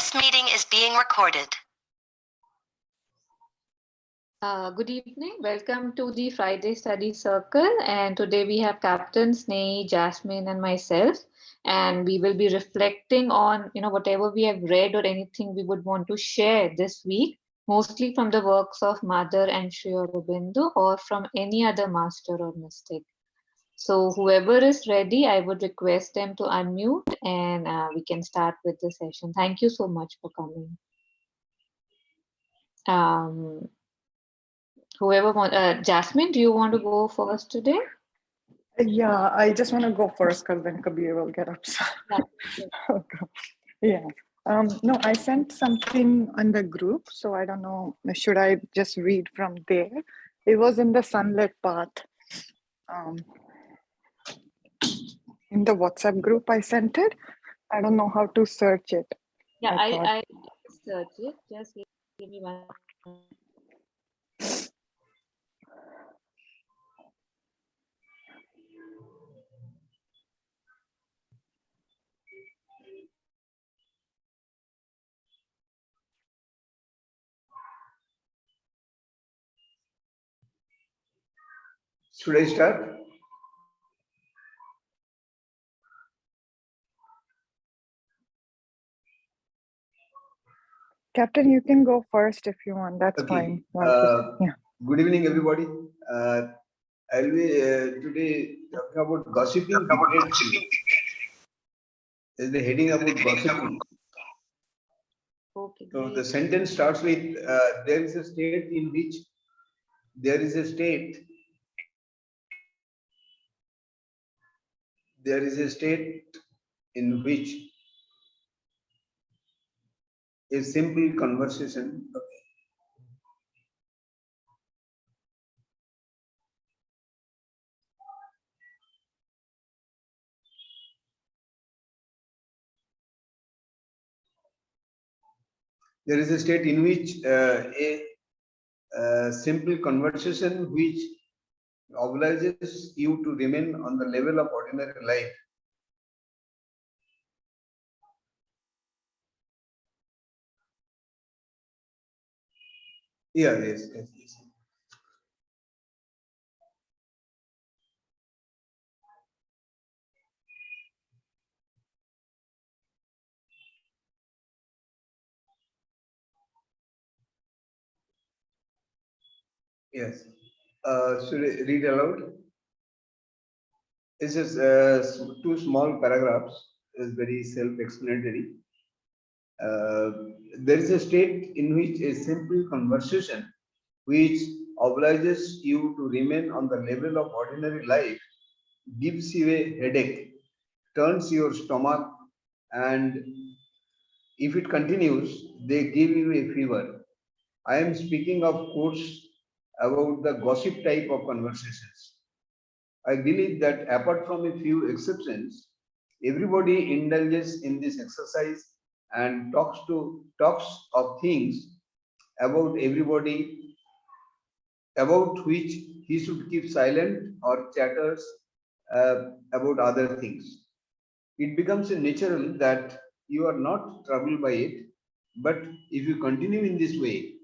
This meeting is being recorded. Good evening. Welcome to the Friday Study Circle. And today we have Captain Snehi, Jasmine, and myself. And we will be reflecting on, whatever we have read or anything we would want to share this week, mostly from the works of Mother and Sri Aurobindo or from any other master or mystic. So whoever is ready, I would request them to unmute and we can start with the session. Thank you so much for coming. Whoever want, Jasmine, do you want to go first today? Yeah, I just want to go first because then Kabir will get upset. Yeah. No, I sent something on the group, so I don't know. Should I just read from there? It was in the Sunlit Path. In the WhatsApp group, I sent it. I don't know how to search it. Yeah, I search it. Just give me one. Should I start? Captain, you can go first if you want. That's fine. Yeah. Good evening, everybody. I'll be today talking about gossiping. Is the heading about gossiping. Okay, so the sentence starts with there is a state in which there is a state in which a simple conversation. There is a state in which a simple conversation which obliges you to remain on the level of ordinary life. Yeah, yes. Yes. Should I read aloud? This is two small paragraphs. Is very self-explanatory. There is a state in which a simple conversation which obliges you to remain on the level of ordinary life gives you a headache, turns your stomach, and if it continues, they give you a fever. I am speaking, of course, about the gossip type of conversations. I believe that apart from a few exceptions, everybody indulges in this exercise and talks of things about everybody about which he should keep silent or chatters about other things. It becomes a natural that you are not troubled by it, but if you continue in this way,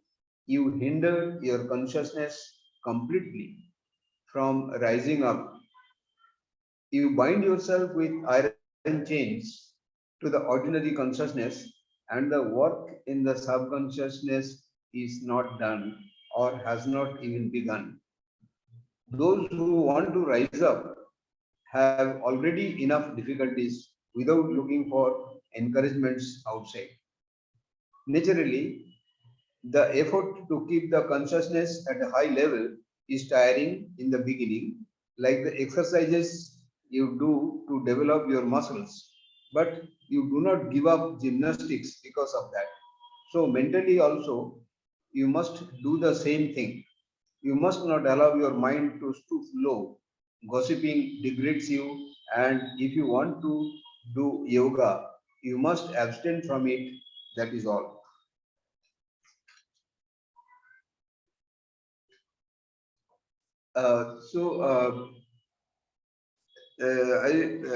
you hinder your consciousness completely from rising up. You bind yourself with iron chains to the ordinary consciousness, and the work in the subconsciousness is not done or has not even begun. Those who want to rise up have already enough difficulties without looking for encouragements outside. Naturally, the effort to keep the consciousness at a high level is tiring in the beginning, like the exercises you do to develop your muscles, but you do not give up gymnastics because of that. So, mentally also, you must do the same thing. You must not allow your mind to stoop low. Gossiping degrades you, and if you want to do yoga, you must abstain from it. That is all.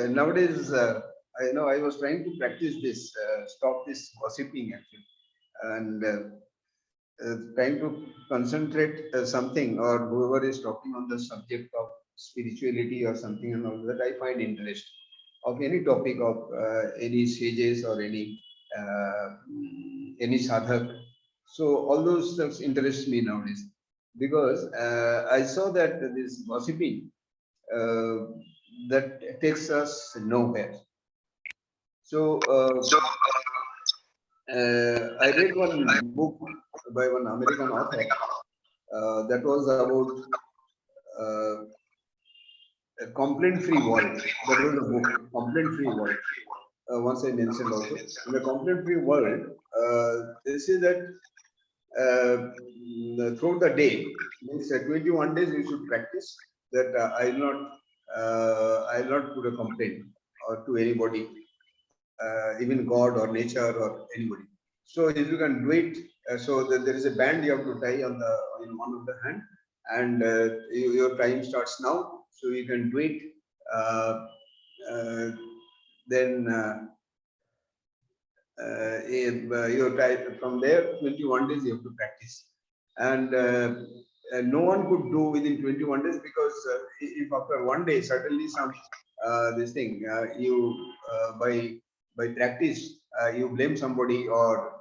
Nowadays I was trying to practice this, stop this gossiping actually, and trying to concentrate something, or whoever is talking on the subject of spirituality or something and all that, I find interest of any topic of any sages or any sadhak. So all those stuff interest me nowadays, because I saw that this gossiping uh, that takes us nowhere. So I read one book by one American author that was about a complaint-free world. That was a book, complaint-free world. Once I mentioned also, in the complaint-free world, they say that throughout the day, means 21 days, you should practice that I'll not put a complaint or to anybody, even God or nature or anybody. So if you can do it, so that there is a band you have to tie on in one of the hand, and your time starts now, so you can do it. Uh, uh, then your time from there, 21 days you have to practice, and no one could do within 21 days, because if after one day suddenly some this thing you by practice you blame somebody or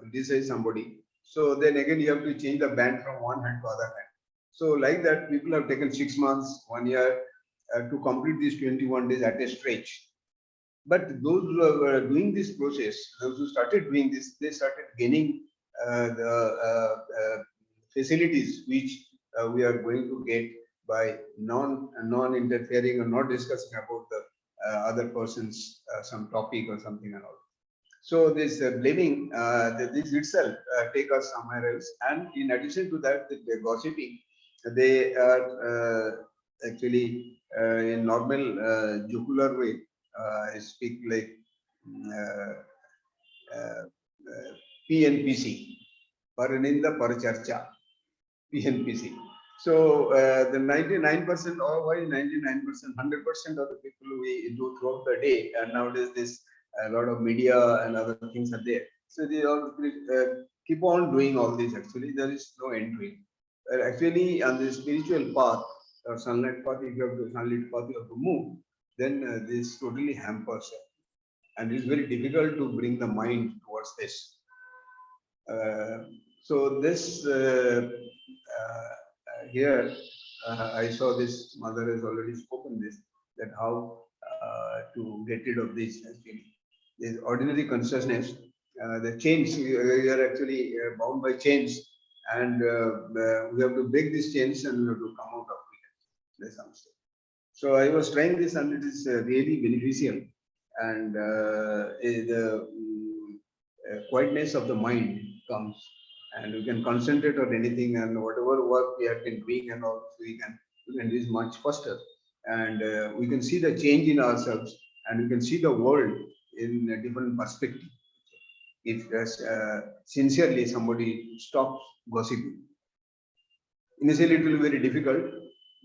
criticize somebody, so then again you have to change the band from one hand to other hand. So like that, people have taken 6 months, 1 year to complete these 21 days at a stretch. But those who were doing this process, those who started doing this, they started gaining the facilities which we are going to get by non-interfering or not discussing about the other person's some topic or something and all. So this blaming, this itself take us somewhere else. And in addition to that, the gossiping, they are actually in normal jocular way. I speak like PNPC, Paraninda Paracharcha, PNPC. So the 99% or why 99%, 100% of the people we do throughout the day, and nowadays this a lot of media and other things are there. So they all keep on doing all this. Actually, there is no end to it. Actually, on the spiritual path or sunlight path, if you have to sunlight path, you have to move, then this totally hampers it. And it's very difficult to bring the mind towards this. So this here, I saw this, mother has already spoken this, that how to get rid of this actually. This ordinary consciousness, the chains, we are actually bound by chains, and we have to break these chains and we have to come out of it. So I was trying this, and it is really beneficial, and the quietness of the mind comes, and we can concentrate on anything, and whatever work we have been doing and all, we can do this much faster, and we can see the change in ourselves, and we can see the world in a different perspective. If sincerely somebody stops gossiping, initially it will be very difficult,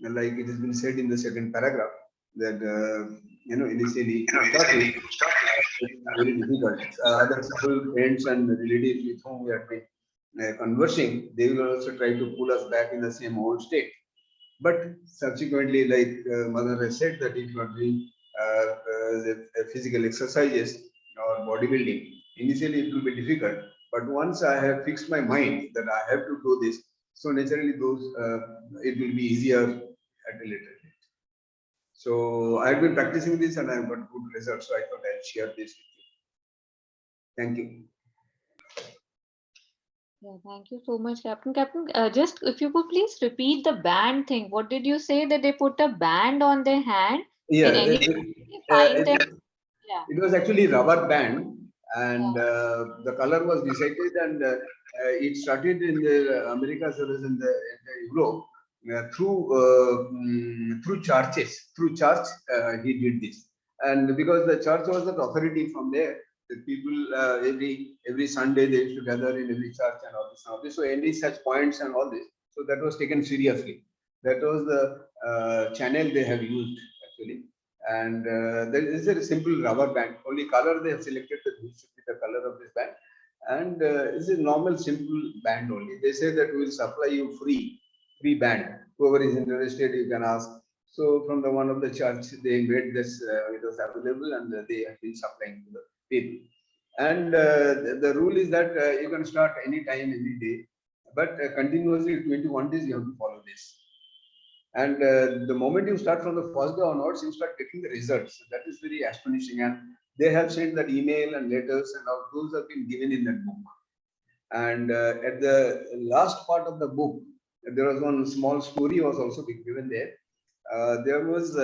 like it has been said in the second paragraph, that initially it's very difficult. Other people, friends and relatives with whom we have been conversing, they will also try to pull us back in the same old state. But subsequently, like Mother has said, that if you are doing the physical exercises or bodybuilding, initially it will be difficult. But once I have fixed my mind that I have to do this, so naturally those it will be easier at a later date. So I have been practicing this and I have got good results. So I thought I'll share this with you. Thank you. Yeah, thank you so much, Captain. Captain, just if you could please repeat the band thing. What did you say, that they put a band on their hand? Yeah, it was actually rubber band, and the color was decided, and it started in the America as well as in the Europe through churches. Through church, he did this, and because the church was the authority from there, the people every Sunday they used to gather in every church and all this. So any such points and all this, so that was taken seriously. That was the channel they have used actually. And there is a simple rubber band. Only color they have selected that this should be the color of this band. And it's a normal simple band only. They say that we will supply you free band. Whoever is interested, you can ask. So from the one of the church, they made this. It was available, and they have been supplying to the people. And the rule is that you can start any time, any day, but continuously 21 days you have to follow this. And the moment you start from the first day onwards, you start getting the results. That is very astonishing. And they have sent that email and letters, and all those have been given in that book. And at the last part of the book, there was one small story was also been given there. There was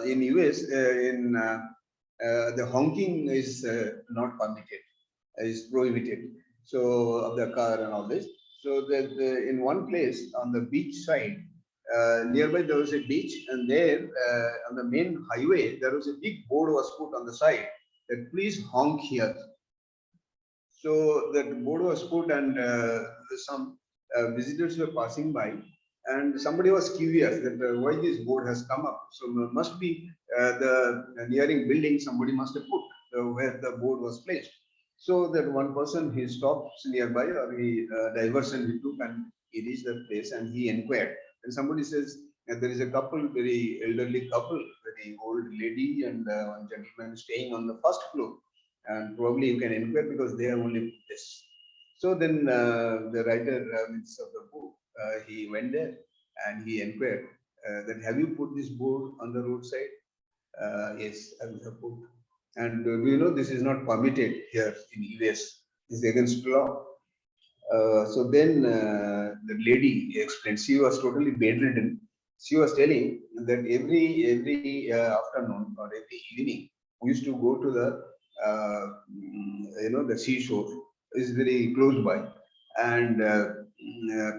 in US the honking is not permitted, is prohibited. So of the car and all this. So that in one place on the beach side, nearby there was a beach, and there on the main highway there was a big board was put on the side that please honk here. So that board was put, and some visitors were passing by, and somebody was curious that why this board has come up. So must be the nearing building somebody must have put where the board was placed. So that one person, he stops nearby, or he diversion he took, and he reached the place and he inquired. And somebody says there is a couple, very elderly couple, very old lady and one gentleman staying on the first floor, and probably you can inquire because they have only put this. So then the writer of the book, he went there and he inquired that have you put this board on the roadside? Yes, I have put. And we know this is not permitted here in US. It's against law. So then the lady explained, she was totally bedridden. She was telling that every afternoon or every evening, we used to go to the the seashore is very close by, and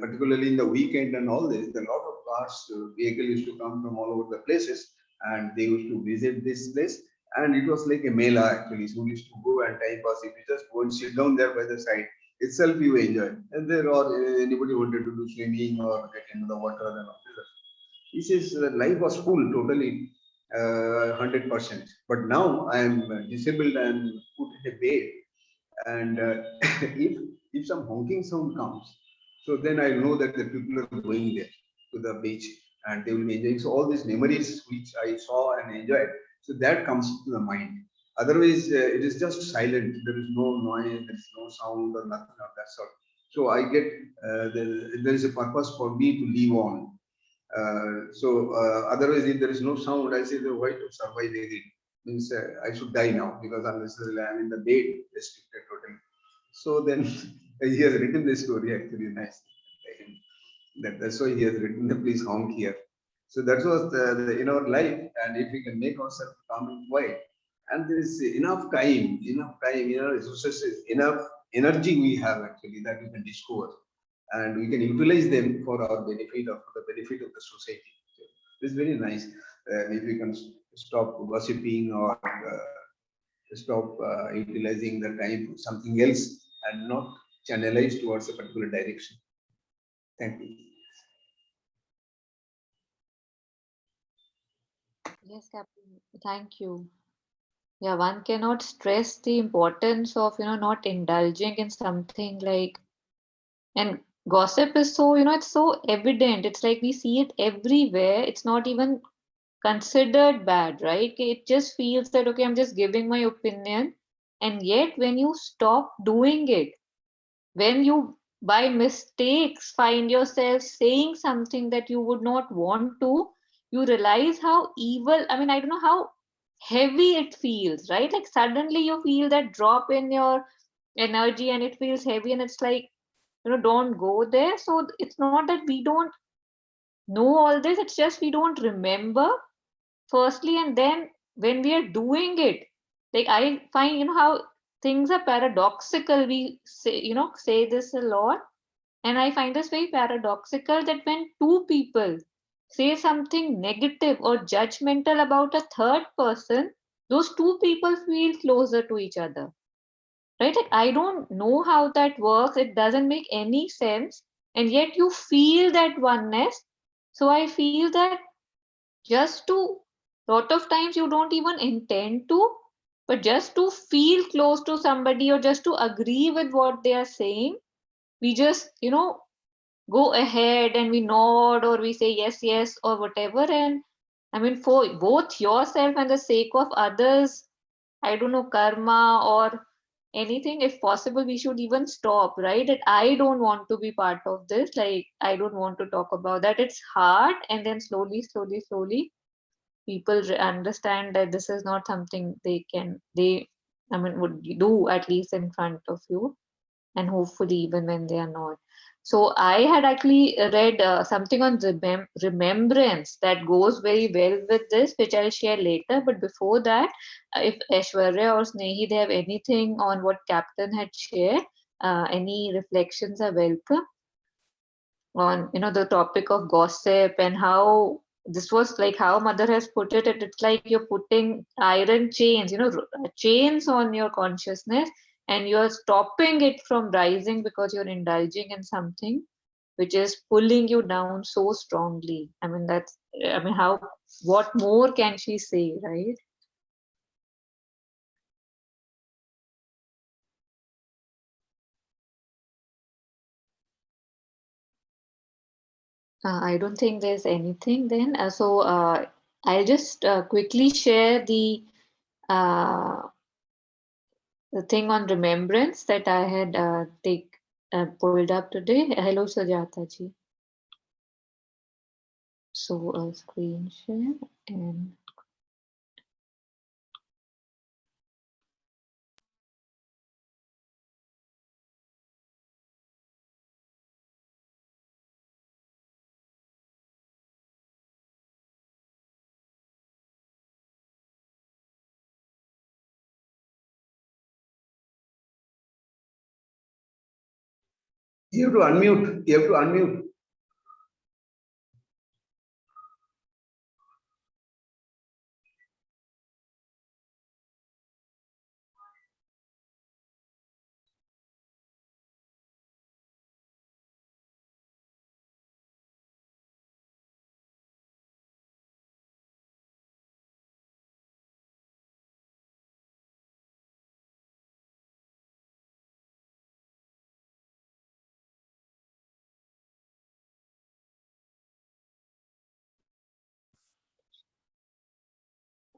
particularly in the weekend and all this, a lot of cars, vehicle used to come from all over the places, and they used to visit this place. And it was like a mela actually. So we used to go and time pass. If you just go and sit down there by the side, itself you enjoy. And there or anybody wanted to do swimming or get into the water and all this. This is life was full totally 100%. But now I am disabled and put in a bed. And if some honking sound comes, so then I know that the people are going there to the beach and they will be enjoying. So all these memories which I saw and enjoyed, so that comes to the mind. Otherwise, it is just silent. There is no noise, there is no sound or nothing of that sort. So I get there is a purpose for me to live on. Otherwise, if there is no sound, I say, why to survive again? Means I should die now because unless I am in the bed, restricted totally. So then he has written this story actually nice. That's why he has written the please honk here. So that was in our life, and if we can make ourselves calm and quiet, and there is enough time, resources, enough energy we have actually that we can discover, and we can utilize them for our benefit or for the benefit of the society. So it's very nice. If we can stop gossiping or stop utilizing the time for something else and not channelize towards a particular direction. Thank you. Yes, Captain. Thank you. Yeah, one cannot stress the importance of, not indulging in something like, and gossip is so, it's so evident. It's like we see it everywhere. It's not even considered bad, right? It just feels that, okay, I'm just giving my opinion. And yet, when you stop doing it, when you by mistakes find yourself saying something that you would not want to, you realize how evil, I mean, I don't know how heavy it feels, right? Like suddenly you feel that drop in your energy and it feels heavy, and it's like, don't go there. So it's not that we don't know all this, it's just we don't remember firstly, and then when we are doing it, like I find, how things are paradoxical. We say this a lot, and I find this very paradoxical that when two people say something negative or judgmental about a third person, those two people feel closer to each other, right? Like I don't know how that works, it doesn't make any sense, and yet you feel that oneness. So I feel that just to lot of times you don't even intend to, but just to feel close to somebody or just to agree with what they are saying, we just, go ahead and we nod or we say yes, yes, or whatever. And I mean, for both yourself and the sake of others, I don't know, karma or anything, if possible, we should even stop, right? That I don't want to be part of this. Like, I don't want to talk about that. It's hard. And then slowly, people understand that this is not something I mean, would do at least in front of you, and hopefully even when they are not. So I had actually read something on remembrance that goes very well with this, which I'll share later. But before that, if Aishwarya or Snehi, they have anything on what Captain had shared, any reflections are welcome on, the topic of gossip and how this was like how mother has put it. It's like you're putting iron chains, chains on your consciousness, and you're stopping it from rising because you're indulging in something which is pulling you down so strongly. I mean, how, what more can she say, right? I don't think there's anything then. I'll just quickly share uh, the thing on remembrance that I had pulled up today. Hello, Sujata ji. So screen share and You have to unmute. You have to unmute.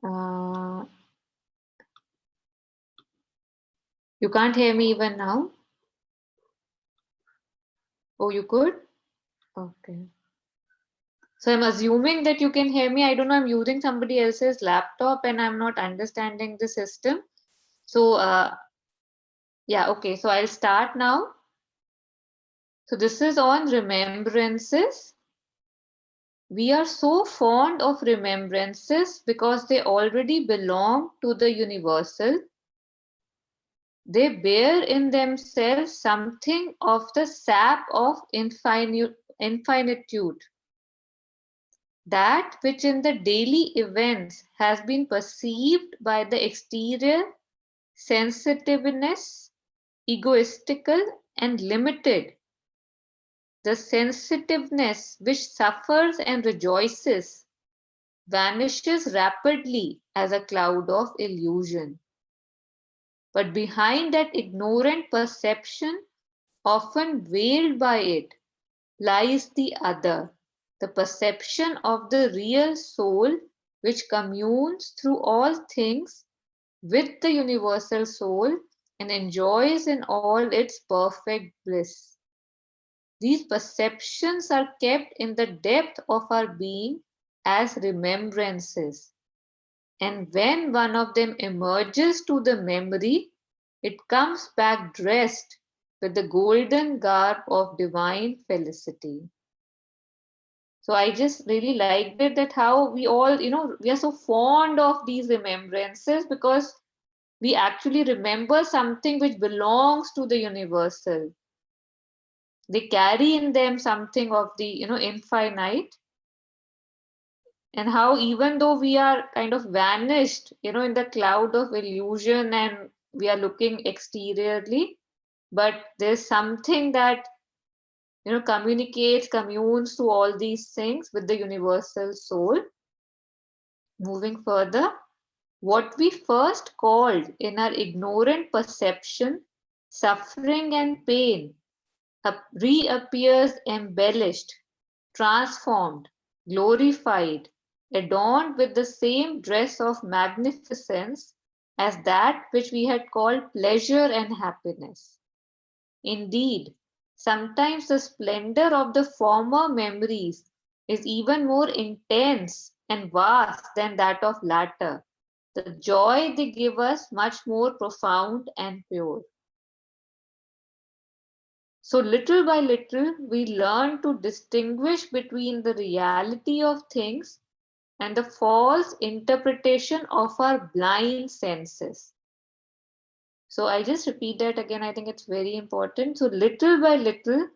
uh, you can't hear me even now. Oh, you could? Okay. So I'm assuming that you can hear me. I don't know. I'm using somebody else's laptop and I'm not understanding the system. So yeah, okay. So I'll start now. So this is on remembrances. We are so fond of remembrances because they already belong to the universal. They bear in themselves something of the sap of infinitude. That which in the daily events has been perceived by the exterior sensitiveness, egoistical and limited. The sensitiveness which suffers and rejoices vanishes rapidly as a cloud of illusion. But behind that ignorant perception, often veiled by it, lies the other, the perception of the real soul which communes through all things with the universal soul and enjoys in all its perfect bliss. These perceptions are kept in the depth of our being as remembrances. And when one of them emerges to the memory, it comes back dressed with the golden garb of divine felicity. So I just really liked it, that how we all, we are so fond of these remembrances because we actually remember something which belongs to the universal. They carry in them something of the, infinite. And how even though we are kind of vanished, in the cloud of illusion and we are looking exteriorly, but there's something that, communes to all these things with the universal soul. Moving further, what we first called in our ignorant perception suffering and pain reappears embellished, transformed, glorified, adorned with the same dress of magnificence as that which we had called pleasure and happiness. Indeed, sometimes the splendor of the former memories is even more intense and vast than that of latter. The joy they give us much more profound and pure. So little by little, we learn to distinguish between the reality of things and the false interpretation of our blind senses. So I just repeat that again. I think it's very important. So little by little,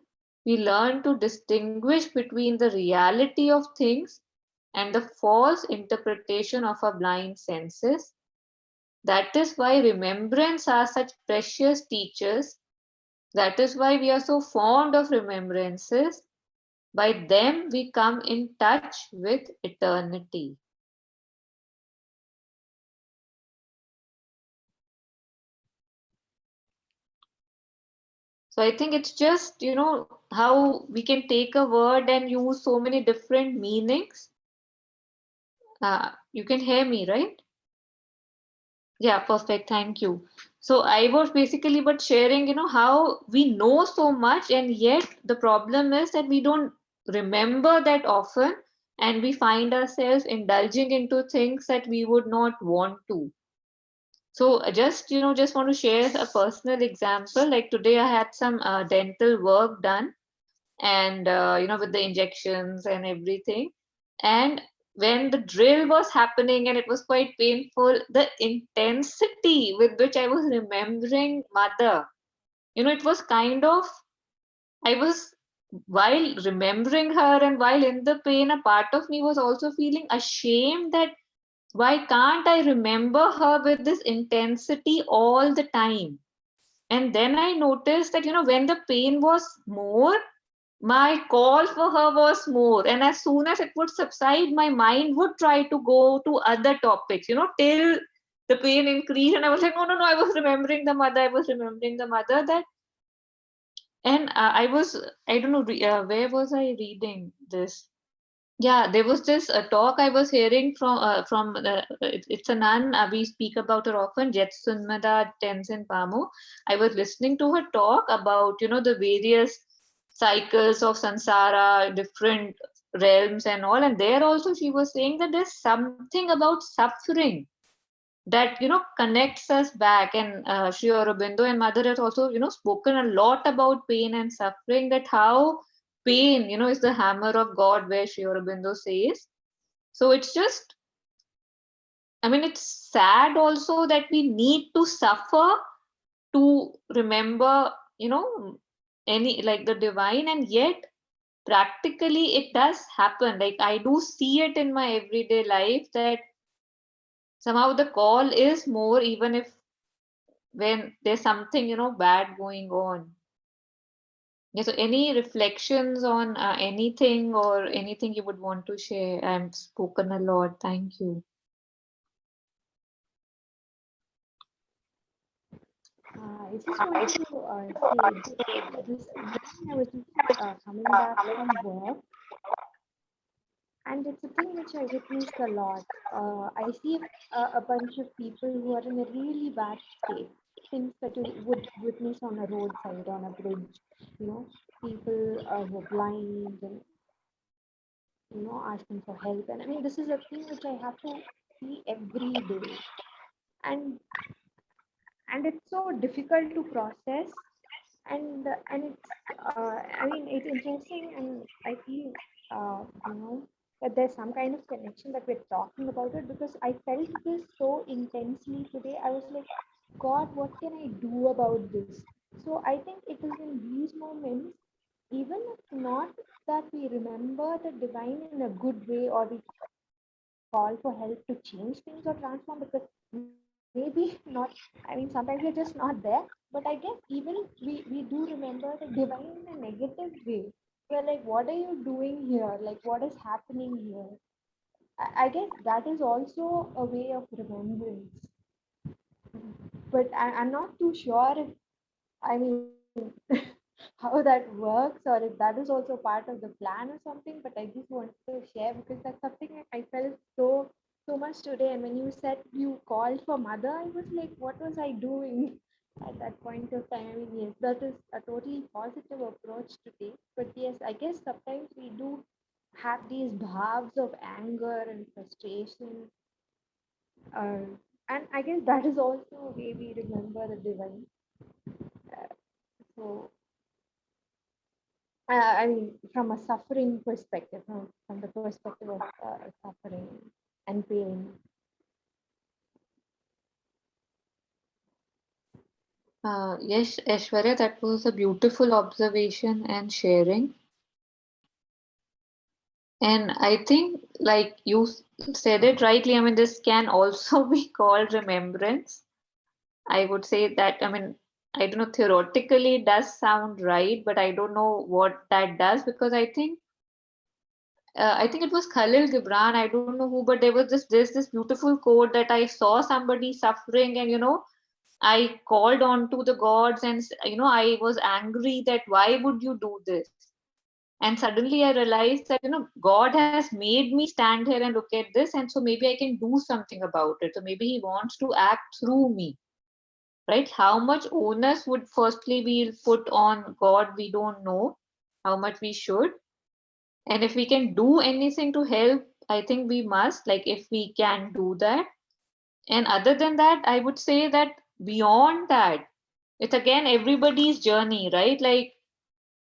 we learn to distinguish between the reality of things and the false interpretation of our blind senses. That is why remembrance are such precious teachers. That is why we are so fond of remembrances. By them, we come in touch with eternity. So I think it's just, how we can take a word and use so many different meanings. You can hear me, right? Yeah, perfect. Thank you. So I was basically but sharing, how we know so much and yet the problem is that we don't remember that often and we find ourselves indulging into things that we would not want to. So just want to share a personal example. Like today I had some dental work done and, with the injections and everything. And when the drill was happening and it was quite painful, the intensity with which I was remembering mother, it was kind of, I was, while remembering her and while in the pain, a part of me was also feeling ashamed that why can't I remember her with this intensity all the time? And then I noticed that, when the pain was more, my call for her was more. And as soon as it would subside, my mind would try to go to other topics, till the pain increased. And I was like, no, I was remembering the mother. I was remembering the mother that. And I don't know, where was I reading this? Yeah, there was this talk I was hearing it's a nun. We speak about her often, Jetsunmada Tenzin Pamo. I was listening to her talk about the various cycles of samsara, different realms and all. And there also she was saying that there's something about suffering that connects us back. And Sri Aurobindo and Mother has also spoken a lot about pain and suffering. That how pain is the hammer of God, where Sri Aurobindo says. So it's just, I mean, it's sad also that we need to suffer to remember any like the divine, and yet practically it does happen. Like I do see it in my everyday life that somehow the call is more, even if when there's something bad going on. Yeah, so any reflections on anything or anything you would want to share? I've spoken a lot. Thank you. I just wanted to say this morning I was just coming back from work, and it's a thing which I witnessed a lot. I see a bunch of people who are in a really bad state, things that you would witness on a roadside, on a bridge, people who are blind and asking for help. And I mean, this is a thing which I have to see every day, and it's so difficult to process. And it's I mean, it's interesting, and I feel that there's some kind of connection that we're talking about it, because I felt this so intensely today. I was like, God, what can I do about this? So I think it is in these moments, even if not that we remember the divine in a good way, or we call for help to change things or transform, because maybe not. I mean, sometimes we're just not there. But I guess even we do remember the divine in a negative way. We're like, what are you doing here? Like, what is happening here? I guess that is also a way of remembrance. But I'm not too sure if, I mean, how that works or if that is also part of the plan or something. But I just wanted to share because that's something I felt so much today. And when you said you called for mother, I was like, what was I doing at that point of time? I mean, yes, that is a totally positive approach to take. But yes, I guess sometimes we do have these bhavs of anger and frustration. Uh, and I guess that is also a way we remember the divine. So, I mean, from a suffering perspective, from the perspective of suffering and pain. Yes, Aishwarya, that was a beautiful observation and sharing. And I think, like you said it rightly, I mean, this can also be called remembrance. I would say that, I mean, I don't know, theoretically it does sound right, but I don't know what that does because I think it was Khalil Gibran, I don't know who, but there's this beautiful quote that I saw somebody suffering and, I called on to the gods and, I was angry that why would you do this? And suddenly I realized that, God has made me stand here and look at this. And so maybe I can do something about it. So maybe he wants to act through me, right? How much onus would firstly be put on God? We don't know how much we should. And if we can do anything to help, I think we must, like if we can do that. And other than that, I would say that beyond that, it's again everybody's journey, right? Like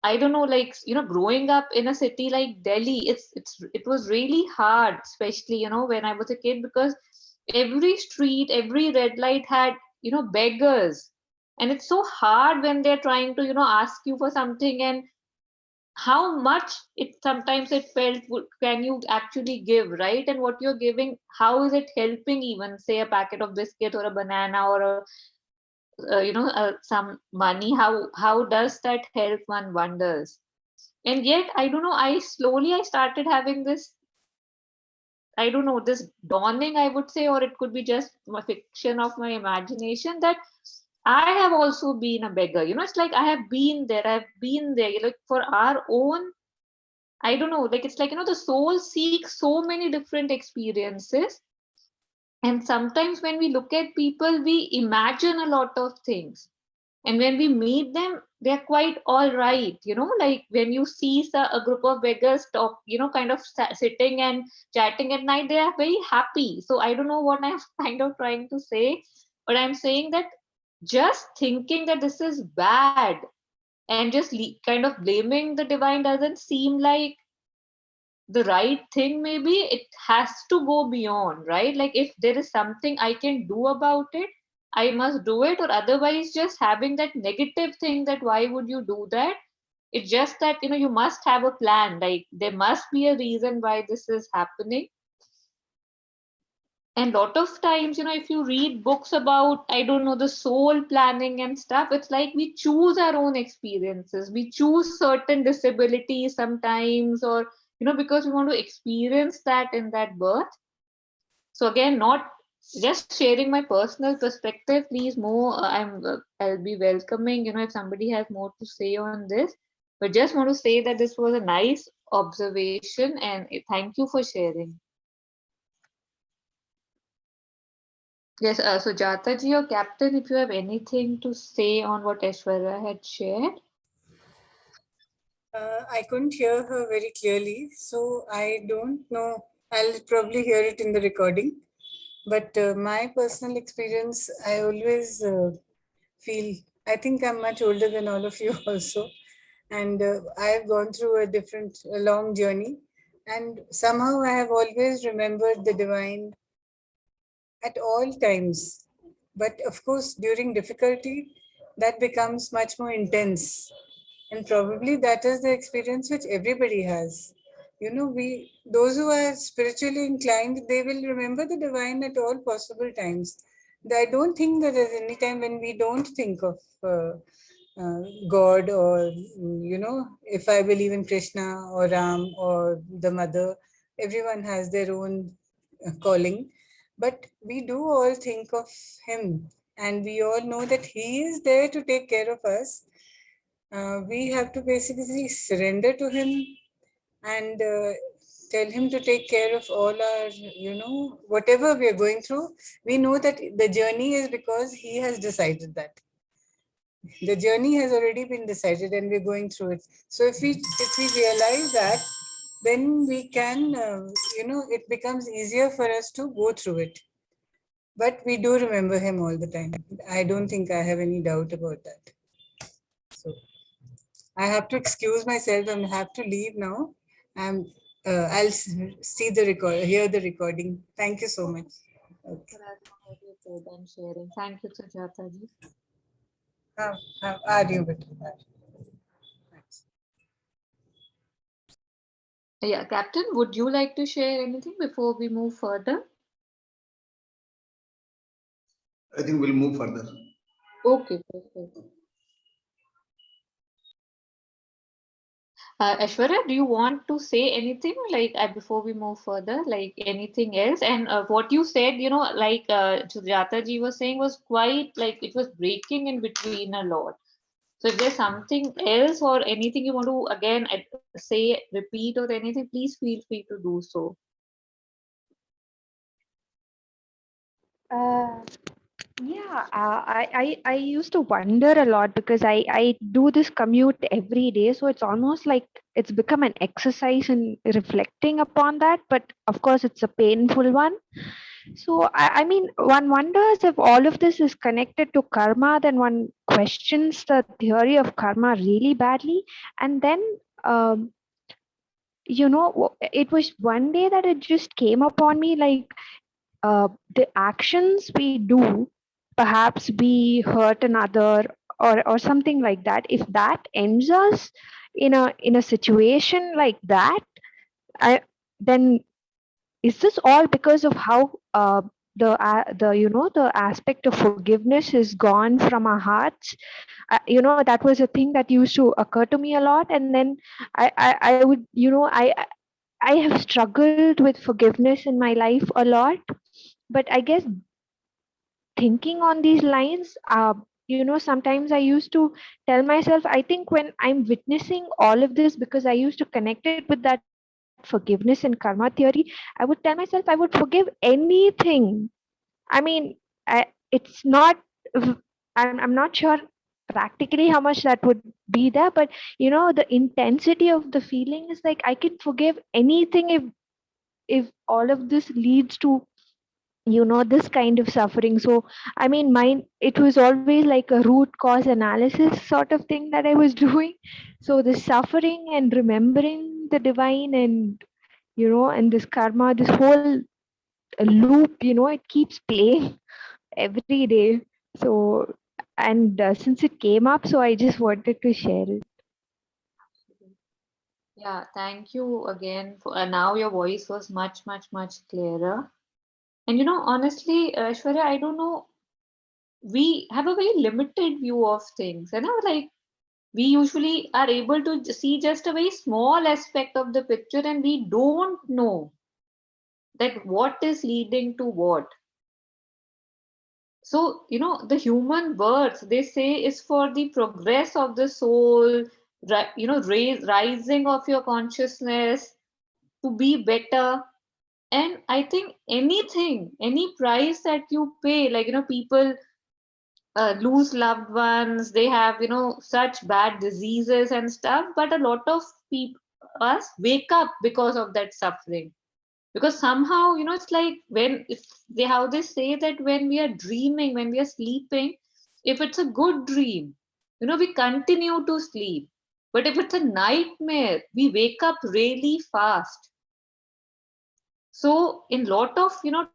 I don't know, like growing up in a city like Delhi, it was really hard, especially when I was a kid, because every street, every red light had beggars, and it's so hard when they're trying to ask you for something, and how much it sometimes it felt can you actually give, right? And what you're giving, how is it helping, even say a packet of biscuit or a banana or a some money, how does that help? One wonders. And yet I don't know, I started having this, I don't know, this dawning, I would say, or it could be just a fiction of my imagination, that I have also been a beggar. It's like I've been there, like for our own, I don't know, like it's like the soul seeks so many different experiences. And sometimes when we look at people, we imagine a lot of things, and when we meet them, they're quite all right. Like when you see a group of beggars talk, kind of sitting and chatting at night, they are very happy. So I don't know what I'm kind of trying to say, but I'm saying that just thinking that this is bad and just kind of blaming the divine doesn't seem like the right thing. Maybe it has to go beyond, right? Like if there is something I can do about it, I must do it, or otherwise just having that negative thing that why would you do that. It's just that you must have a plan, like there must be a reason why this is happening. And lot of times, if you read books about, I don't know, the soul planning and stuff, it's like we choose our own experiences. We choose certain disabilities sometimes, or, because we want to experience that in that birth. So again, not just sharing my personal perspective, please more, I'll be welcoming, if somebody has more to say on this, but just want to say that this was a nice observation and thank you for sharing. Yes, so Jataji or Captain, if you have anything to say on what Aishwarya had shared. I couldn't hear her very clearly, so I don't know. I'll probably hear it in the recording. But my personal experience, I always feel, I think I'm much older than all of you also. And I've gone through a long journey. And somehow I have always remembered the divine at all times. But of course, during difficulty, that becomes much more intense. And probably that is the experience which everybody has. Those who are spiritually inclined, they will remember the divine at all possible times. I don't think that there's any time when we don't think of God, or, if I believe in Krishna or Ram or the mother, everyone has their own calling, but we do all think of him, and we all know that he is there to take care of us. We have to basically surrender to him and tell him to take care of all our, whatever we are going through. We know that the journey is because he has decided that. The journey has already been decided and we're going through it. So if we realize that, then we can, it becomes easier for us to go through it. But we do remember him all the time. I don't think I have any doubt about that. So I have to excuse myself and have to leave now. I'll see the hear the recording. Thank you so much. Okay. And sharing. Thank you, Sujata ji. Are you better? Yeah, Captain, would you like to share anything before we move further? I think we'll move further. Okay, perfect. Aishwarya, do you want to say anything like before we move further, like anything else? And what you said, like Sujata ji was saying was quite like it was breaking in between a lot. So if there's something else or anything you want to again say, repeat or anything, please feel free to do so. I used to wonder a lot because I do this commute every day, so it's almost like it's become an exercise in reflecting upon that. But of course, it's a painful one. So I mean, one wonders if all of this is connected to karma. Then one questions the theory of karma really badly, and then it was one day that it just came upon me like the actions we do, perhaps we hurt another or something like that. If that ends us in a situation like that, then is this all because of how the aspect of forgiveness is gone from our hearts? That was a thing that used to occur to me a lot, and then I would I have struggled with forgiveness in my life a lot, but I guess thinking on these lines, sometimes I used to tell myself, I think when I'm witnessing all of this, because I used to connect it with that forgiveness and karma theory, I would tell myself I would forgive anything. I mean, it's not, I'm not sure practically how much that would be there, but the intensity of the feeling is like I can forgive anything if all of this leads to this kind of suffering. So I mean, mine, it was always like a root cause analysis sort of thing that I was doing. So the suffering and remembering the divine, and and this karma, this whole loop, it keeps playing every day. So, and since it came up, so I just wanted to share it. Yeah, thank you again. For, now your voice was much, much, much clearer. And honestly, Aishwarya, I don't know, we have a very limited view of things. Like we usually are able to see just a very small aspect of the picture, and we don't know that what is leading to what. So, the human birth, they say, is for the progress of the soul, rising of your consciousness to be better. And I think anything, any price that you pay, like, people lose loved ones, they have, such bad diseases and stuff, but a lot of people, us, wake up because of that suffering. Because somehow, it's like how they say that when we are dreaming, when we are sleeping, if it's a good dream, we continue to sleep. But if it's a nightmare, we wake up really fast. So in lot of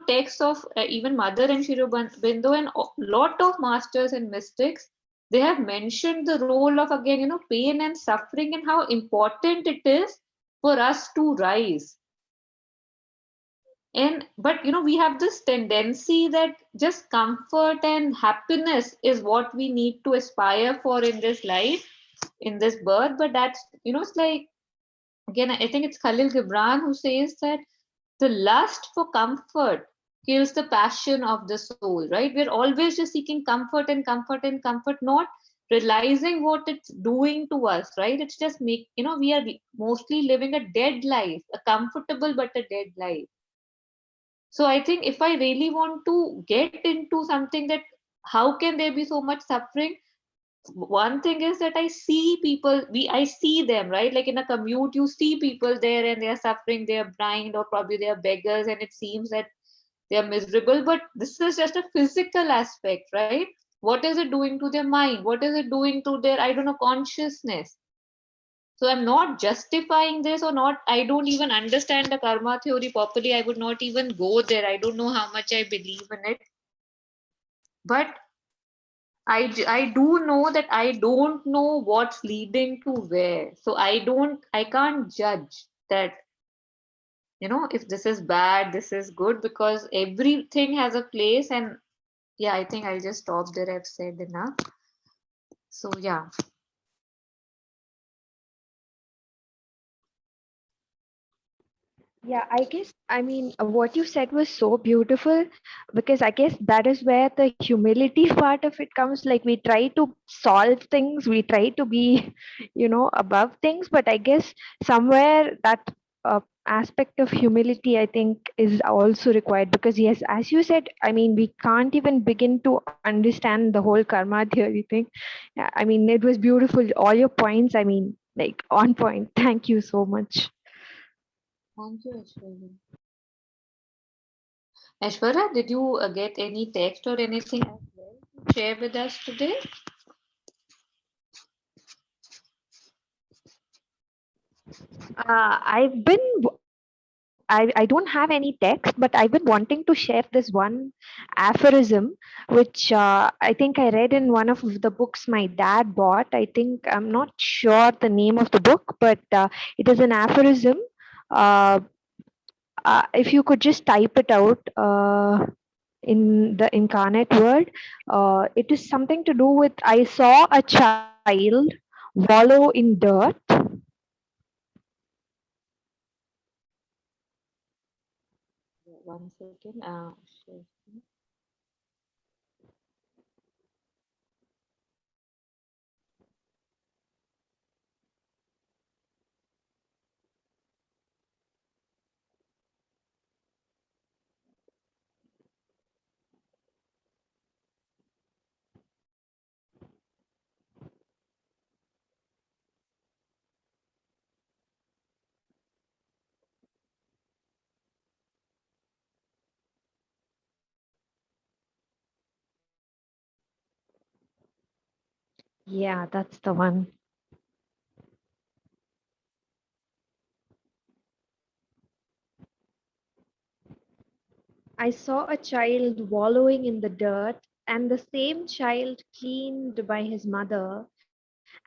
texts of even Mother and Sri Aurobindo and a lot of masters and mystics, they have mentioned the role of again pain and suffering and how important it is for us to rise. And but we have this tendency that just comfort and happiness is what we need to aspire for in this life, in this birth. But that's it's like, again, I think it's Khalil Gibran who says that The lust for comfort kills the passion of the soul, right? We're always just seeking comfort and comfort and comfort, not realizing what it's doing to us, right? It's just we are mostly living a dead life, a comfortable but a dead life. So I think if I really want to get into something that how can there be so much suffering? One thing is that I see people, I see them, right? Like in a commute, you see people there and they are suffering, they are blind, or probably they are beggars, and it seems that they are miserable. But this is just a physical aspect, right? What is it doing to their mind? What is it doing to their, I don't know, consciousness? So I'm not justifying this or not. I don't even understand the karma theory properly. I would not even go there. I don't know how much I believe in it. But I do know that I don't know what's leading to where. So I can't judge that, if this is bad, this is good, because everything has a place. And yeah, I think I'll just stop there. I've said enough. So yeah. Yeah, I guess, I mean, what you said was so beautiful, because I guess that is where the humility part of it comes. Like, we try to solve things, we try to be, above things, but I guess somewhere that aspect of humility, I think, is also required, because, yes, as you said, I mean, we can't even begin to understand the whole karma theory thing. Yeah, I mean, it was beautiful. All your points, I mean, like, on point. Thank you so much. Thank you, Aishwarya. Aishwarya, did you get any text or anything as well to share with us today? I've been, I don't have any text, but I've been wanting to share this one aphorism, which I think I read in one of the books my dad bought. I think, I'm not sure the name of the book, but it is an aphorism. Uh, if you could just type it out in the incarnate word, it is something to do with, I saw a child wallow in dirt. One second. Sure. Yeah, that's the one. I saw a child wallowing in the dirt, and the same child cleaned by his mother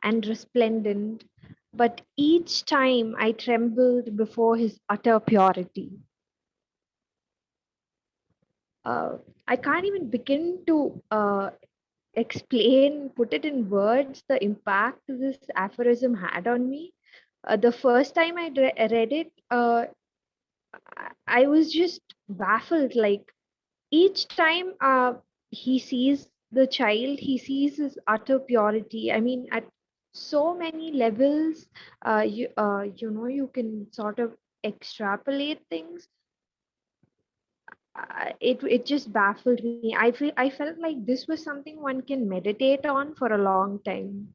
and resplendent, but each time I trembled before his utter purity. I can't even begin to explain, put it in words, the impact this aphorism had on me. The first time I read it, I was just baffled. Like, each time he sees the child, he sees his utter purity. I mean, at so many levels, you can sort of extrapolate things. It just baffled me. I felt like this was something one can meditate on for a long time.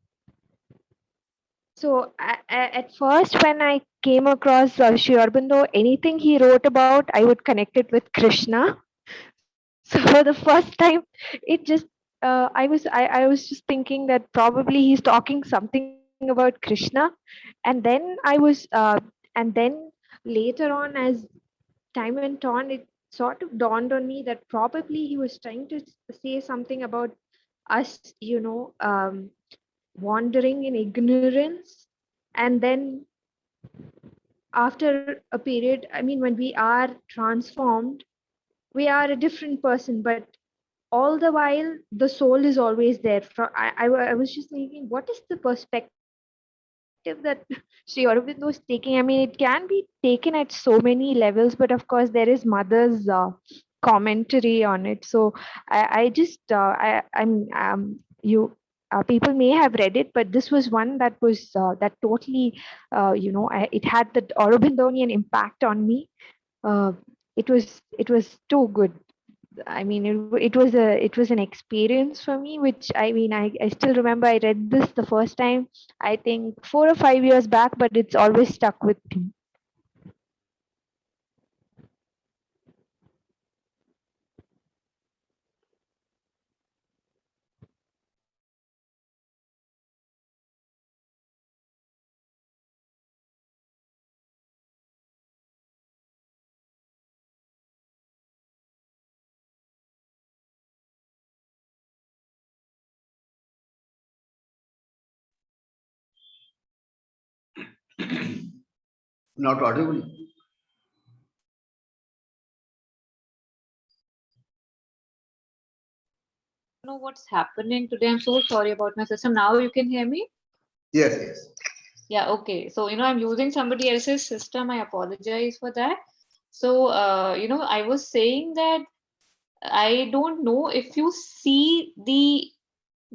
So at first, when I came across Sri Aurobindo, anything he wrote about, I would connect it with Krishna. So for the first time, it just I was just thinking that probably he's talking something about Krishna, and then and then later on, as time went on, it sort of dawned on me that probably he was trying to say something about us, wandering in ignorance, and then after a period, I mean, when we are transformed, we are a different person, but all the while the soul is always there. I was just thinking, what is the perspective that Sri Aurobindo is taking. I mean, it can be taken at so many levels, but of course, there is mother's commentary on it. So I just, you. People may have read it, but this was one that was that totally, it had the Aurobindonian impact on me. Uh, it was too good. I mean, it was an experience for me, which I mean, I still remember I read this the first time, I think 4 or 5 years back, but it's always stuck with me. Not audible. Know what's happening today. I'm so sorry about my system. Now you can hear me? Yes, yes. Yeah, okay. So, I'm using somebody else's system. I apologize for that. So, I was saying that I don't know if you see the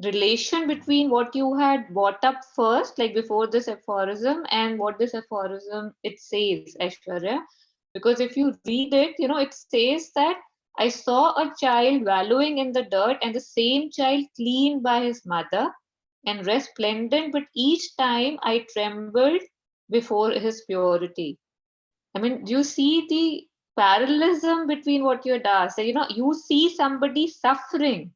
relation between what you had brought up first, like before this aphorism, and what this aphorism it says, Aishwarya. Because if you read it, it says that I saw a child wallowing in the dirt, and the same child cleaned by his mother and resplendent, but each time I trembled before his purity. I mean, do you see the parallelism between what you had asked? So, you see somebody suffering,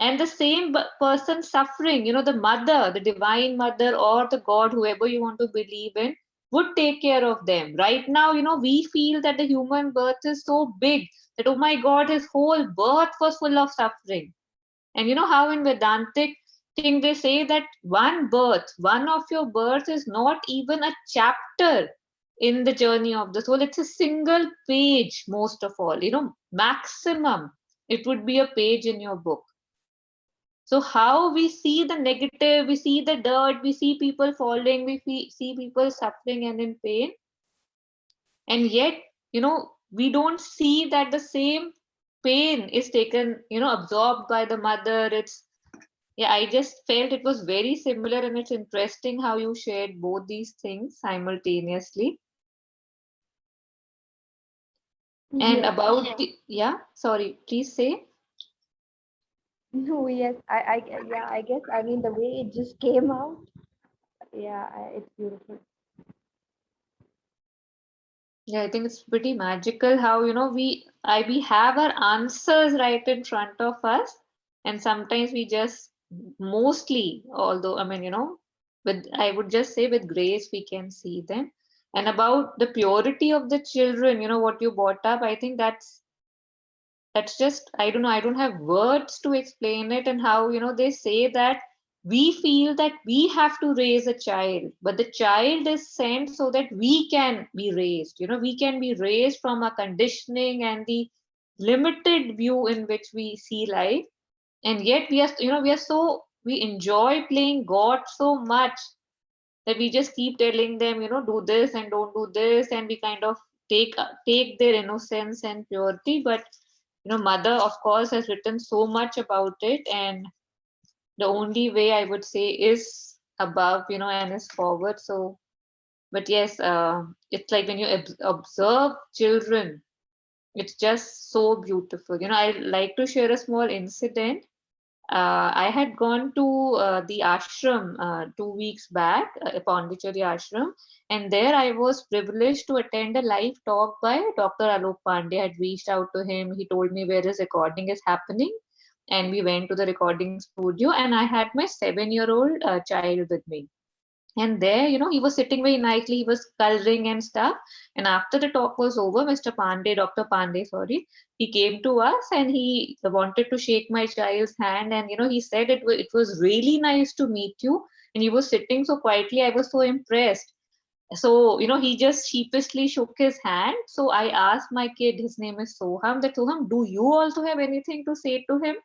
and the same person suffering, the mother, the divine mother, or the God, whoever you want to believe in, would take care of them. Right now, we feel that the human birth is so big that, oh my God, his whole birth was full of suffering. And you know how in Vedantic thing they say that one of your birth is not even a chapter in the journey of the soul. It's a single page, most of all, maximum. It would be a page in your book. So how we see the negative, we see the dirt, we see people falling, see people suffering and in pain. And yet, we don't see that the same pain is taken, absorbed by the mother. I just felt it was very similar, and it's interesting how you shared both these things simultaneously. And Yes. about sorry, please say. No, yes, I guess, I mean, the way it just came out, it's beautiful. Yeah, I think it's pretty magical how, we have our answers right in front of us, and sometimes we just mostly, although, I mean, I would just say with grace we can see them. And about the purity of the children, what you brought up, I think that's just, I don't know, I don't have words to explain it. And how, they say that we feel that we have to raise a child, but the child is sent so that we can be raised. We can be raised from our conditioning and the limited view in which we see life. And yet we enjoy playing God so much that we just keep telling them, do this and don't do this, and we kind of take their innocence and purity. But mother, of course, has written so much about it, and the only way I would say is above, and is forward. So, but yes, it's like when you observe children, it's just so beautiful. I like to share a small incident. I had gone to the ashram 2 weeks back, Pondicherry ashram, and there I was privileged to attend a live talk by Dr. Alok Pandey. I had reached out to him. He told me where his recording is happening, and we went to the recording studio. And I had my 7-year-old child with me. And there, he was sitting very nicely. He was coloring and stuff. And after the talk was over, Dr. Pandey, sorry, he came to us and he wanted to shake my child's hand. And, he said it was really nice to meet you. And he was sitting so quietly. I was so impressed. So, he just sheepishly shook his hand. So I asked my kid, his name is Soham, that Soham, do you also have anything to say to him?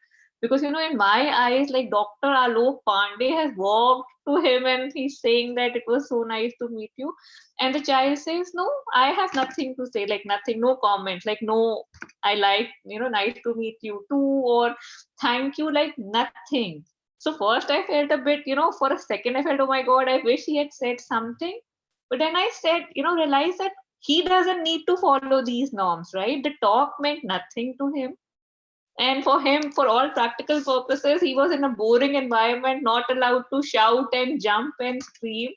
Because, in my eyes, like Dr. Alok Pandey has walked to him and he's saying that it was so nice to meet you. And the child says, no, I have nothing to say, like nothing, no comment, like no, I like, nice to meet you too, or thank you, like nothing. So first I felt a bit, for a second I felt, oh my God, I wish he had said something. But then I said, realize that he doesn't need to follow these norms, right? The talk meant nothing to him. And for him, for all practical purposes, he was in a boring environment, not allowed to shout and jump and scream.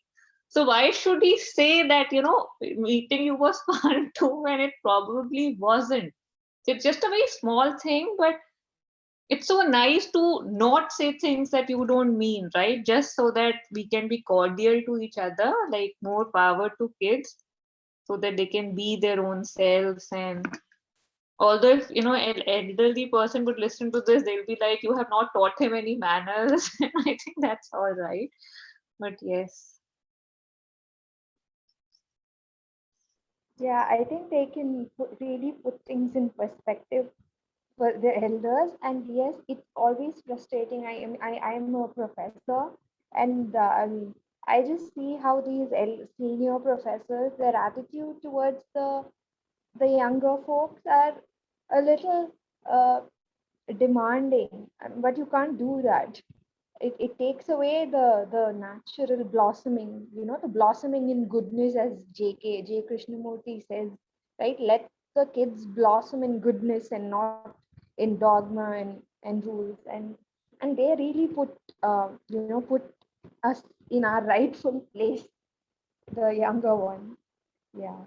So why should he say that, meeting you was fun too when it probably wasn't? It's just a very small thing, but it's so nice to not say things that you don't mean, right? Just so that we can be cordial to each other, like more power to kids, so that they can be their own selves. And although if an elderly person would listen to this, they'll be like, you have not taught him any manners. I think that's all right. But yes. Yeah, I think they can really put things in perspective for the elders. And yes, it's always frustrating. I am a professor, and I just see how these senior professors, their attitude towards the younger folks are a little demanding, but you can't do that. It takes away the natural blossoming, the blossoming in goodness, as J. Krishnamurti says, right? Let the kids blossom in goodness and not in dogma and rules. And they really put put us in our rightful place, the younger ones. Yeah.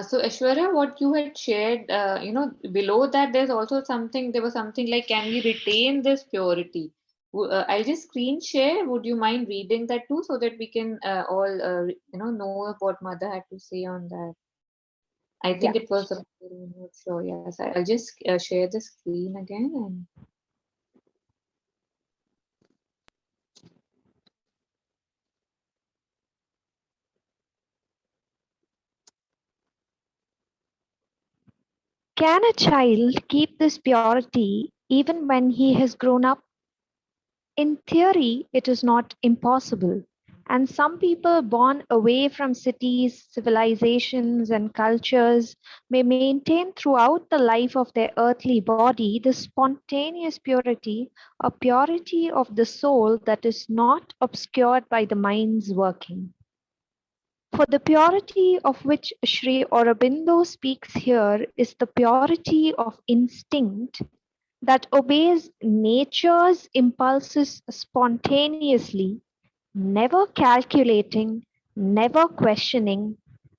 So Aishwarya, what you had shared, below that, there was something like, can we retain this purity? I'll just screen share. Would you mind reading that too, so that we can all, know what Mother had to say on that? I think Yeah. it was, I'm not sure. Yes, I'll just share the screen again. And Can a child keep this purity even when he has grown up? In theory, it is not impossible. And some people born away from cities, civilizations, and cultures may maintain throughout the life of their earthly body the spontaneous purity, a purity of the soul that is not obscured by the mind's working. For the purity of which Sri Aurobindo speaks here is the purity of instinct that obeys nature's impulses spontaneously, never calculating, never questioning,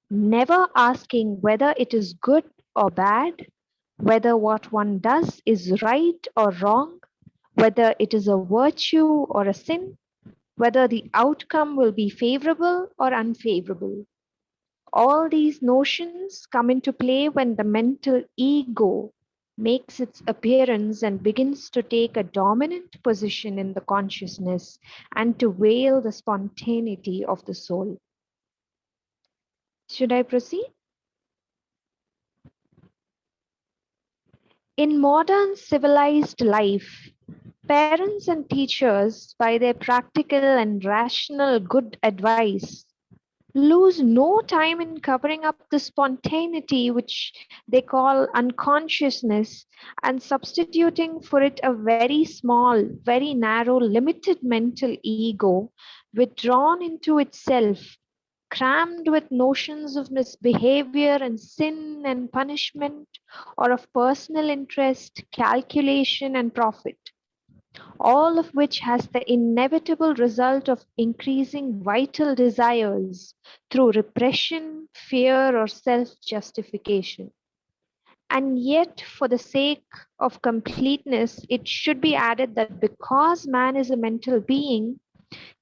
never asking whether it is good or bad, whether what one does is right or wrong, whether it is a virtue or a sin, whether the outcome will be favorable or unfavorable. All these notions come into play when the mental ego makes its appearance and begins to take a dominant position in the consciousness and to veil the spontaneity of the soul. Should I proceed? In modern civilized life, parents and teachers, by their practical and rational good advice, lose no time in covering up the spontaneity which they call unconsciousness and substituting for it a very small, very narrow, limited mental ego withdrawn into itself, crammed with notions of misbehavior and sin and punishment, or of personal interest, calculation, and profit, all of which has the inevitable result of increasing vital desires through repression, fear, or self-justification. And yet, for the sake of completeness, it should be added that because man is a mental being,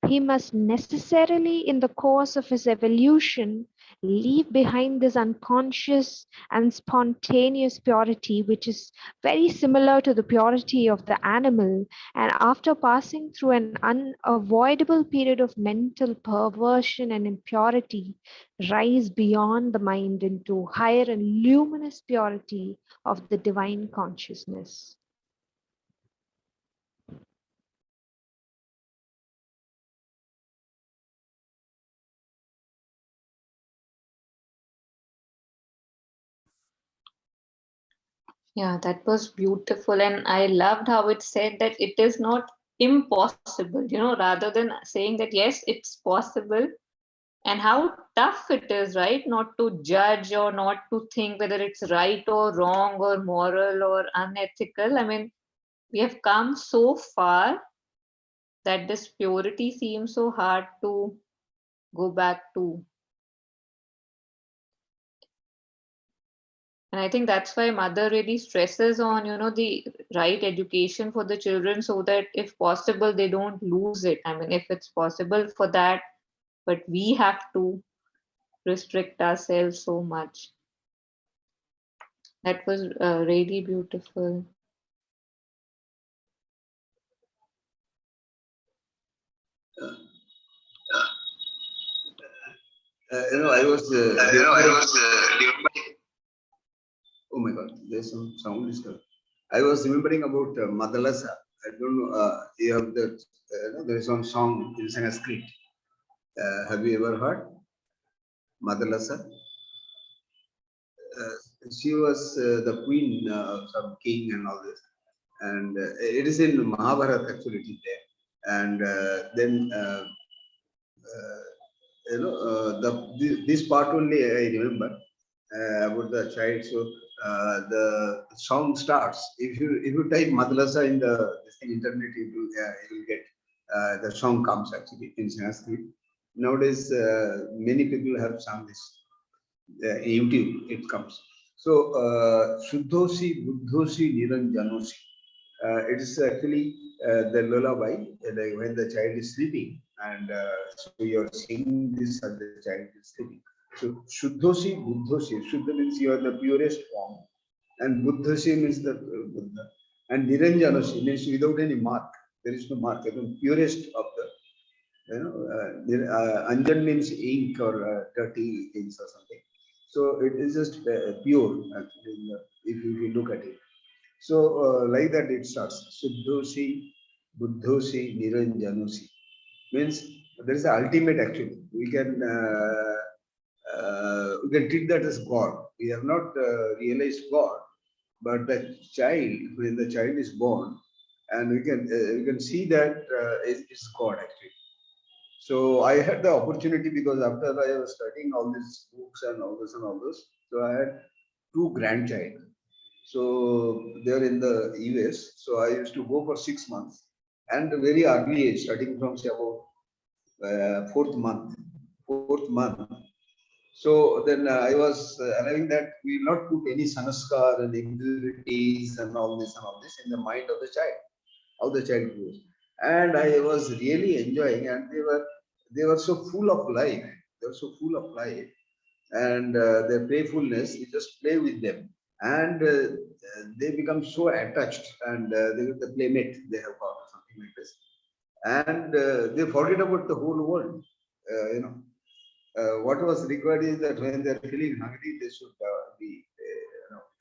he must necessarily, in the course of his evolution, leave behind this unconscious and spontaneous purity, which is very similar to the purity of the animal. And after passing through an unavoidable period of mental perversion and impurity, rise beyond the mind into higher and luminous purity of the divine consciousness. Yeah, that was beautiful. And I loved how it said that it is not impossible, rather than saying that, yes, it's possible, and how tough it is, right? Not to judge or not to think whether it's right or wrong or moral or unethical. I mean, we have come so far that this purity seems so hard to go back to. And I think that's why mother really stresses on, the right education for the children so that if possible, they don't lose it. I mean, if it's possible for that, but we have to restrict ourselves so much. That was really beautiful. I was. Oh my God, there's some sound disturbance. I was remembering about Madalasa. I don't know. You have that. There is one song in Sanskrit. Have you ever heard Madalasa? She was the queen of some king and all this, and it is in Mahabharata actually. It is there, and then this part only I remember about the child. So the song starts. If you type Madalasa in the internet, you will get the song comes actually in Sanskrit. Nowadays, many people have sung this. YouTube it comes. So Shuddhosi, Buddhosi, Niranjanosi. It is actually the lullaby like when the child is sleeping, and so you are singing this as the child is sleeping. So Shuddhosi, Buddhosi. Shuddha means you are the purest form, and Buddhosi means the Buddha, and Niranjanosi means without any mark. There is no mark. The purest of the Anjan means ink or dirty things or something. So it is just pure actually, if you look at it. So like that it starts. Shuddhosi, Buddhosi, Niranjanosi. Means there is the ultimate actually. We can treat that as God. We have not realized God, but the child, when the child is born, and we can see that it's God actually. So I had the opportunity because after I was studying all these books and all this and all this, so I had two grandchildren. So they're in the US. So I used to go for 6 months, and a very early age, starting from say about fourth month. So then I was allowing that we will not put any sanskar and impurities and all this in the mind of the child, how the child grows. And I was really enjoying, and they were so full of life. They were so full of life, and their playfulness. You just play with them, and they become so attached, and they the playmate they have got or something like this, and they forget about the whole world. What was required is that when they're feeling hungry, they should be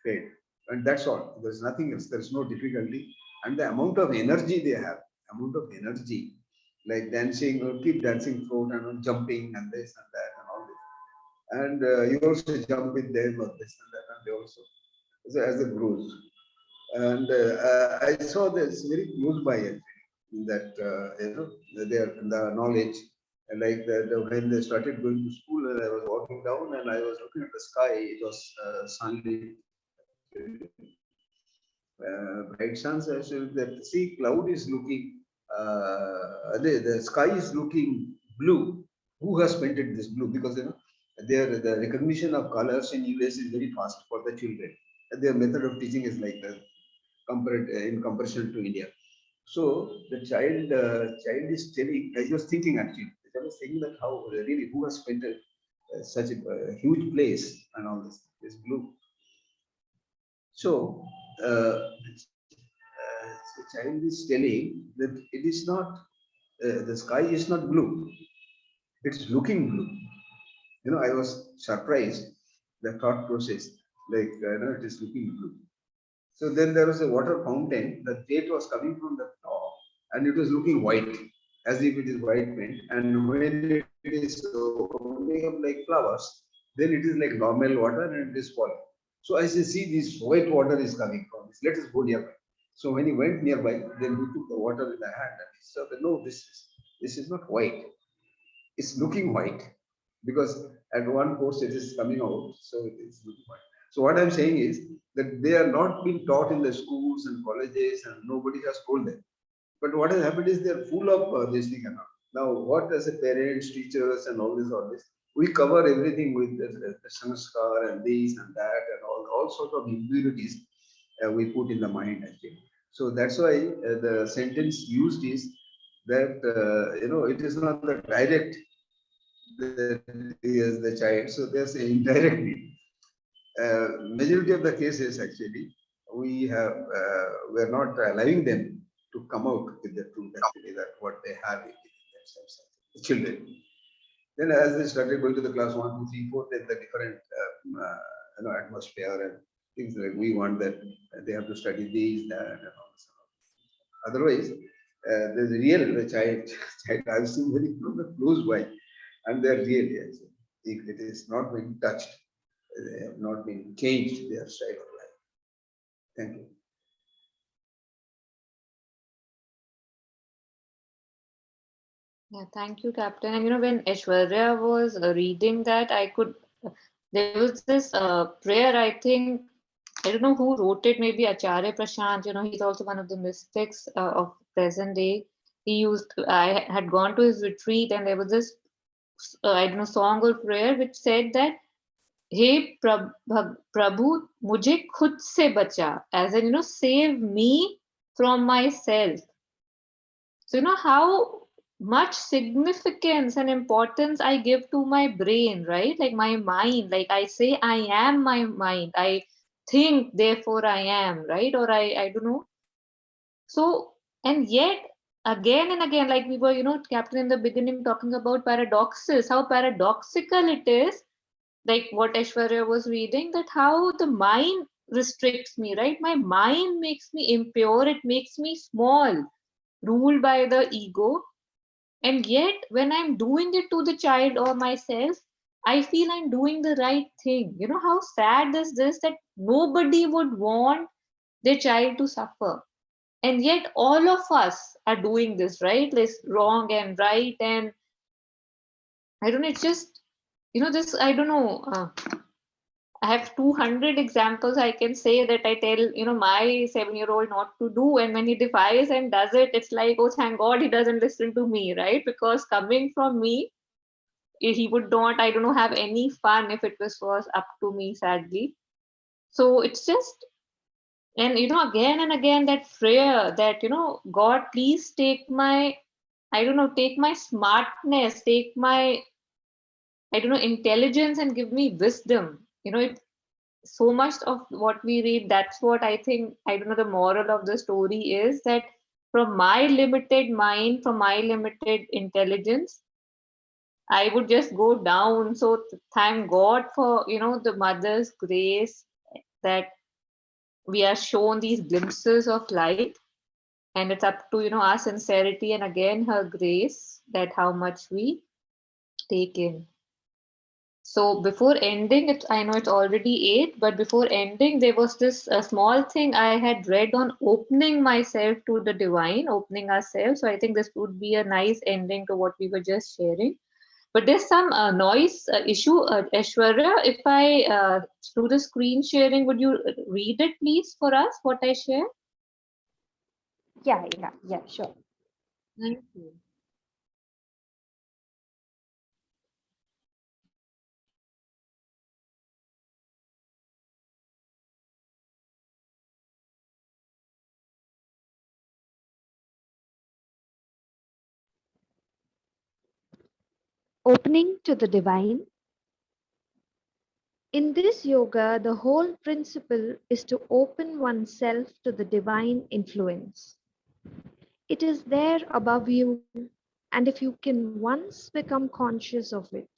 fed, and that's all. There's nothing else. There's no difficulty, and the amount of energy they have, like dancing, or keep dancing float and jumping and this and that and all this, and you also jump with them or this and that, and they also so as it grows. And I saw this very close by actually, that their the knowledge, and like when they started going to school, and I was walking down and I was looking at the sky. It was sunlit, bright sunset. So that see cloud is looking, the sky is looking blue. Who has painted this blue? Because the recognition of colors in US is very fast for the children. Their method of teaching is like that, compared in comparison to India. So the child is telling. I was thinking actually. I was thinking that how really who has painted such a huge place and all this blue. So the child is telling that it is not, the sky is not blue, it's looking blue. I was surprised, the thought process, like, it is looking blue. So then there was a water fountain, the jet was coming from the top and it was looking white, as if it is white paint. And when it is opening up like flowers, then it is like normal water and it is falling. So I say, see, this white water is coming from this, let us go nearby. So when he went nearby, then he took the water in the hand and he said, no, this is not white, it's looking white, because at one post it is coming out, so it is looking white. So what I'm saying is that they are not being taught in the schools and colleges, and nobody has told them. But what has happened is they are full of this thing and all. Now, what as a parents, teachers, and all this, we cover everything with the sanskar and this and that and all sorts of impurities we put in the mind actually. So that's why the sentence used is that it is not the direct that he is the child, so they're saying indirectly. Majority of the cases actually we're not allowing them to come out with the truth actually, that what they have in themselves, the children. Then as they started going to the class 1, 2, 3, 4, then the different atmosphere and things, like we want that they have to study these, that, and all this. Otherwise, the real child I've seen very close by, and they're real. Yes. It is not being touched, they have not been changed their style of life. Thank you. Yeah, thank you, Captain. And when Aishwarya was reading that, there was this prayer, I think, I don't know who wrote it, maybe Acharya Prashant, he's also one of the mystics of present day. I had gone to his retreat and there was this, I don't know, song or prayer which said that, Hey Prabhu, mujhe khud se bacha, as in, save me from myself. So, how much significance and importance I give to my brain, right? Like my mind, like I say, I am my mind. I think, therefore I am, right? Or I don't know. So, and yet, again and again, like we were, Captain, in the beginning talking about paradoxes, how paradoxical it is, like what Aishwarya was reading, that how the mind restricts me, right? My mind makes me impure, it makes me small, ruled by the ego. And yet, when I'm doing it to the child or myself, I feel I'm doing the right thing. How sad is this, that nobody would want their child to suffer. And yet, all of us are doing this, right? This wrong and right. And I don't know, it's just, this, I don't know. I have 200 examples I can say that I tell, my 7-year-old not to do. And when he defies and does it, it's like, oh, thank God he doesn't listen to me, right? Because coming from me, he would not, I don't know, have any fun if it was up to me, sadly. So it's just, and, again and again, that prayer that, God, please take my, I don't know, take my smartness, take my, I don't know, intelligence and give me wisdom. So much of what we read, that's what I think, I don't know, the moral of the story is that from my limited mind, from my limited intelligence, I would just go down. So thank God for, the mother's grace, that we are shown these glimpses of light, and it's up to, our sincerity and again her grace, that how much we take in. So before ending it, I know it's already 8, but before ending, there was this small thing I had read on opening myself to the divine, opening ourselves. So I think this would be a nice ending to what we were just sharing. But there's some noise issue. Aishwarya, if I, through the screen sharing, would you read it please for us, what I share? Yeah, sure. Thank you. Opening to the divine. In this yoga, the whole principle is to open oneself to the divine influence. It is there above you, and if you can once become conscious of it,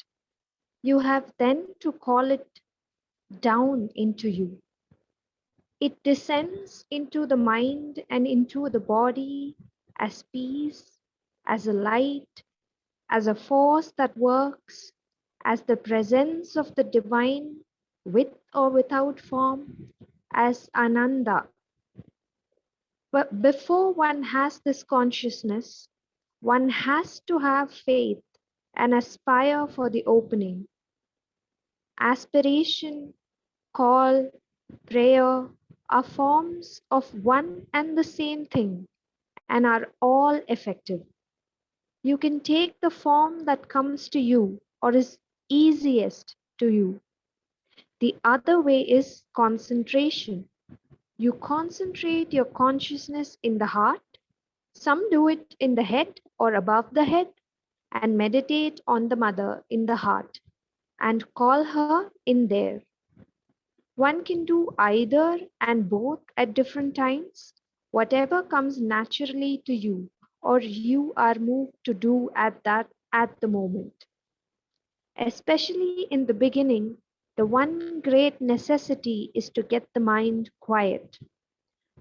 you have then to call it down into you. It descends into the mind and into the body as peace, as a light, as a force that works, as the presence of the divine with or without form, as Ananda. But before one has this consciousness, one has to have faith and aspire for the opening. Aspiration, call, prayer are forms of one and the same thing and are all effective. You can take the form that comes to you or is easiest to you. The other way is concentration. You concentrate your consciousness in the heart. Some do it in the head or above the head and meditate on the mother in the heart and call her in there. One can do either and both at different times, whatever comes naturally to you or you are moved to do at the moment. Especially in the beginning, the one great necessity is to get the mind quiet.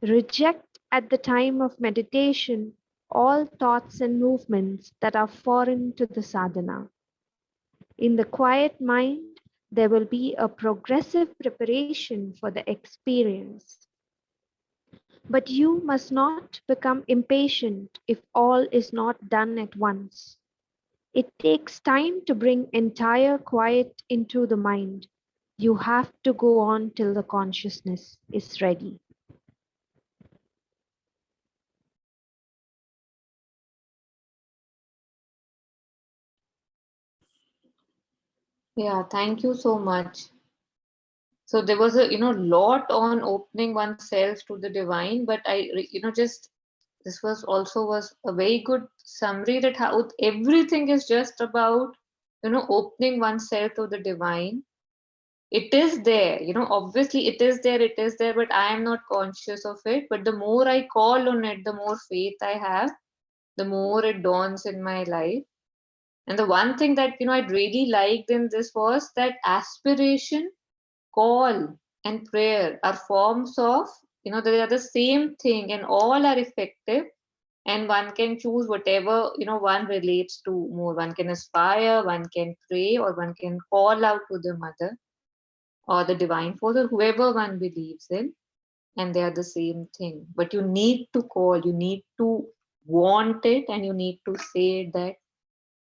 Reject at the time of meditation all thoughts and movements that are foreign to the sadhana. In the quiet mind, there will be a progressive preparation for the experience. But you must not become impatient if all is not done at once. It takes time to bring entire quiet into the mind. You have to go on till the consciousness is ready. Yeah, thank you so much. So there was a lot on opening oneself to the divine, but just this was a very good summary that how everything is just about opening oneself to the divine. It is there, obviously it is there, but I am not conscious of it. But the more I call on it, the more faith I have, the more it dawns in my life. And the one thing that I'd really liked in this was that aspiration, call, and prayer are forms of, they are the same thing and all are effective. And one can choose whatever one relates to more. One can aspire, one can pray, or one can call out to the mother or the divine force or whoever one believes in, and they are the same thing. But you need to call, you need to want it, and you need to say that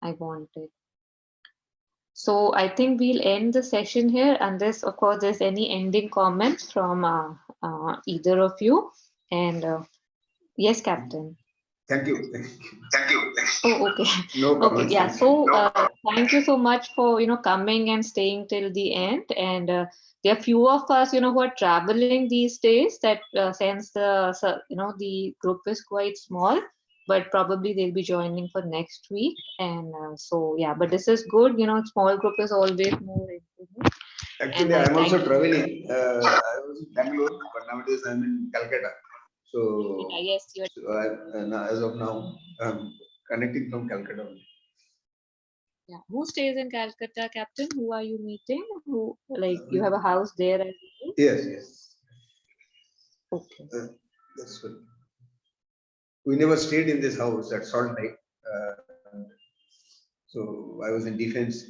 I want it. So I think we'll end the session here, unless of course there's any ending comments from either of you. And yes, Captain. Thank you. Oh, okay. No Okay, comments. yeah. So thank you so much for coming and staying till the end. And there are few of us who are traveling these days. That since the group is quite small, but probably they'll be joining for next week. And so yeah, but this is good. Small group is always more improvement. Actually, I'm also traveling. I was in Bangalore, but nowadays I'm in Calcutta. So, Yes, you're. as of now, I'm connecting from Calcutta. Yeah. Who stays in Calcutta, Captain? Who are you meeting? Who, like, you have a house there as well? Yes. Okay. That's good. We never stayed in this house at Salt Lake. So I was in defense